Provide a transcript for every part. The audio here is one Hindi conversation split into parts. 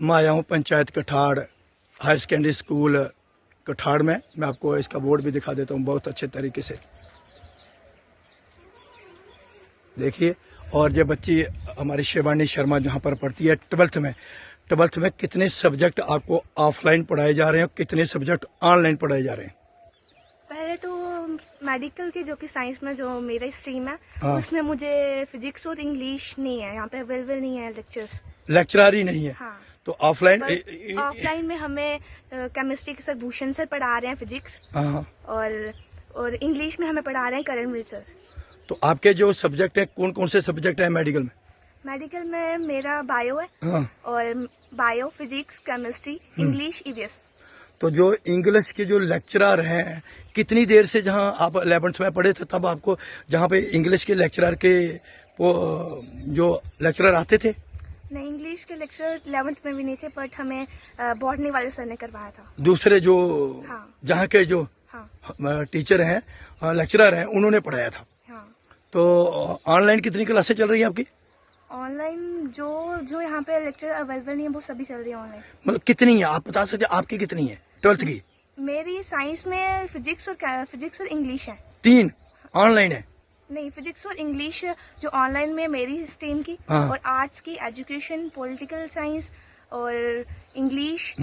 मैं आया हूँ पंचायत कठाड़ हायर सेकेंडरी स्कूल कठाड़ में। मैं आपको इसका बोर्ड भी दिखा देता हूँ बहुत अच्छे तरीके से, देखिए। और जब बच्ची हमारी शिवानी शर्मा जहाँ पर पढ़ती है 12th में कितने सब्जेक्ट आपको ऑफलाइन पढ़ाए जा रहे हैं, कितने सब्जेक्ट ऑनलाइन पढ़ाए जा रहे हैं? पहले तो मेडिकल के जो कि साइंस में जो मेरा स्ट्रीम है, हाँ। उसमें मुझे फिजिक्स और इंग्लिश नहीं है, यहाँ पे अवेलेबल नहीं है लेक्चरर ही नहीं है। हाँ। तो ऑफलाइन ऑफलाइन में हमें केमिस्ट्री के सर भूषण सर पढ़ा रहे हैं फिजिक्स, हाँ। और इंग्लिश में हमें पढ़ा रहे हैं करणवीर सर। तो आपके जो सब्जेक्ट है, कौन कौन से सब्जेक्ट है मेडिकल में? मेडिकल में मेरा बायो है। हाँ। और bio, physics, chemistry, English, EVS. तो जो इंग्लिश के जो लेक्चरर हैं, कितनी देर से, जहाँ आप 11th में पढ़े थे तब आपको जहाँ पे इंग्लिश के लेक्चरर के वो जो लेक्चरर आते थे? नहीं, इंग्लिश के लेक्चर 11th में भी नहीं थे, बट हमें बॉटनी वाले सर ने करवाया था। दूसरे जो हाँ। जहाँ के जो हाँ। टीचर हैं, लेक्चरर हैं, उन्होंने पढ़ाया था। हाँ। तो ऑनलाइन कितनी क्लासेस चल रही हैं आपकी? ऑनलाइन जो यहाँ पे लेक्चर अवेलेबल नहीं है वो सभी चल रही है ऑनलाइन। मतलब कितनी है, आप बता सकते हैं आपकी कितनी है 12th की? मेरी साइंस में फिजिक्स और इंग्लिश है। 3 ऑनलाइन है? नहीं, फिजिक्स और इंग्लिश जो ऑनलाइन में मेरी स्ट्रीम की। हाँ। और आर्ट्स की एजुकेशन, पॉलिटिकल साइंस और इंग्लिश,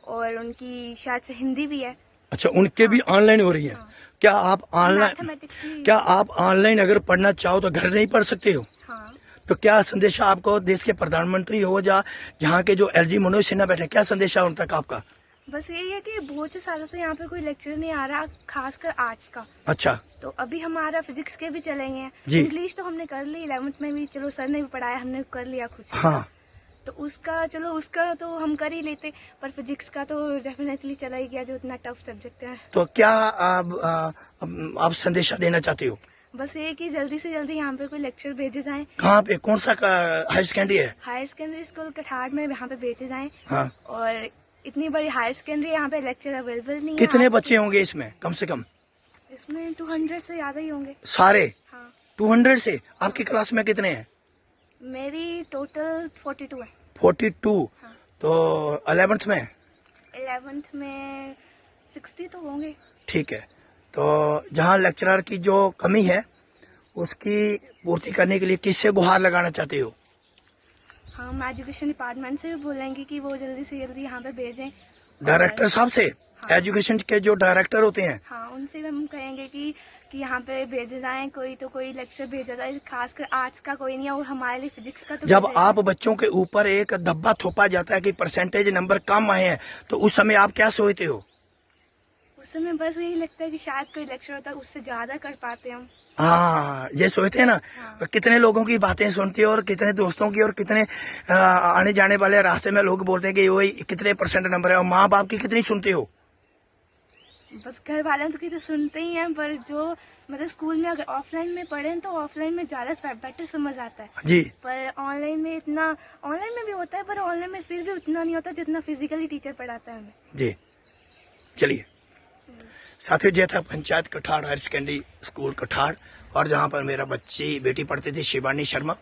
और उनकी शायद से हिंदी भी है। अच्छा, उनके भी ऑनलाइन हो रही है? हाँ। क्या आप ऑनलाइन अगर पढ़ना चाहो तो घर नहीं पढ़ सकते हो? हाँ। तो क्या संदेशा आपको देश के प्रधानमंत्री हो जहाँ के जो LG मनोज सिन्हा बैठे, क्या संदेशा उन तक आपका? बस यही है कि बहुत से सालों से यहाँ पे कोई लेक्चर नहीं आ रहा, खासकर आर्ट्स का। अच्छा। तो अभी हमारा फिजिक्स के भी चलेंगे। जी। इंग्लिश तो हमने कर ली 11th में भी, चलो सर ने भी पढ़ाया, हमने कर लिया खुद से। हाँ। तो उसका तो हम कर ही लेते, पर फिजिक्स का तो डेफिनेटली चला ही गया, जो इतना टफ सब्जेक्ट है। तो क्या आप संदेशा देना चाहते हो? बस ये कि जल्दी से जल्दी यहाँ पे कोई लेक्चर भेजे जाएं। कहाँ पे, कौन सा हायर सेकेंडरी है? हायर सेकेंडरी स्कूल कठाड़ में यहाँ पे भेजे जाएं। हाँ। और इतनी बड़ी हायर सेकेंडरी, यहाँ पे लेक्चर अवेलेबल नहीं है। कितने बच्चे होंगे इसमें कम से कम? इसमें 200 से ज्यादा ही होंगे सारे। हाँ। 200 से? आपकी क्लास में कितने हैं? मेरी टोटल 42 है। 42? हाँ। तो 11th में? 11th में 60 तो होंगे। ठीक है। तो जहाँ लेक्चरर की जो कमी है उसकी पूर्ति करने के लिए किससे गुहार लगाना चाहते हो? हम एजुकेशन डिपार्टमेंट से भी बोलेंगे कि वो जल्दी से जल्दी यहाँ पे भेजें। डायरेक्टर साहब से? हाँ। एजुकेशन के जो डायरेक्टर होते हैं? हाँ, उनसे भी हम कहेंगे कि यहाँ पे भेजे जाएं, कोई लेक्चर भेजा जाए, खासकर आर्ट्स का कोई नहीं है, और हमारे लिए फिजिक्स का तो जब आप बच्चों के ऊपर एक धब्बा थोपा जाता है कि परसेंटेज नंबर कम आए हैं, तो उस समय आप क्या सोचते हो? उस समय बस यही लगता है कि शायद कोई लेक्चर होता है उससे ज्यादा कर पाते हम। हाँ, ये सोचते हैं ना। हाँ। कितने लोगों की बातें सुनते हो, और कितने दोस्तों की, और कितने आने जाने वाले रास्ते में लोग बोलते हैं कि वही कितने परसेंट नंबर है, और माँ बाप की कितनी सुनते हो? बस घर वालों की तो सुनते ही हैं, पर जो मतलब स्कूल में अगर ऑफलाइन में पढ़ें तो ऑफलाइन में ज्यादा बेटर समझ आता है जी। पर ऑनलाइन में भी होता है, पर ऑनलाइन में फिर भी उतना नहीं होता जितना फिजिकली टीचर पढ़ाता है हमें। जी, चलिए। साथियों, ये था पंचायत कठाड़ हायर सेकेंडरी स्कूल कठाड़, और जहाँ पर मेरा बेटी पढ़ती थी शिवानी शर्मा।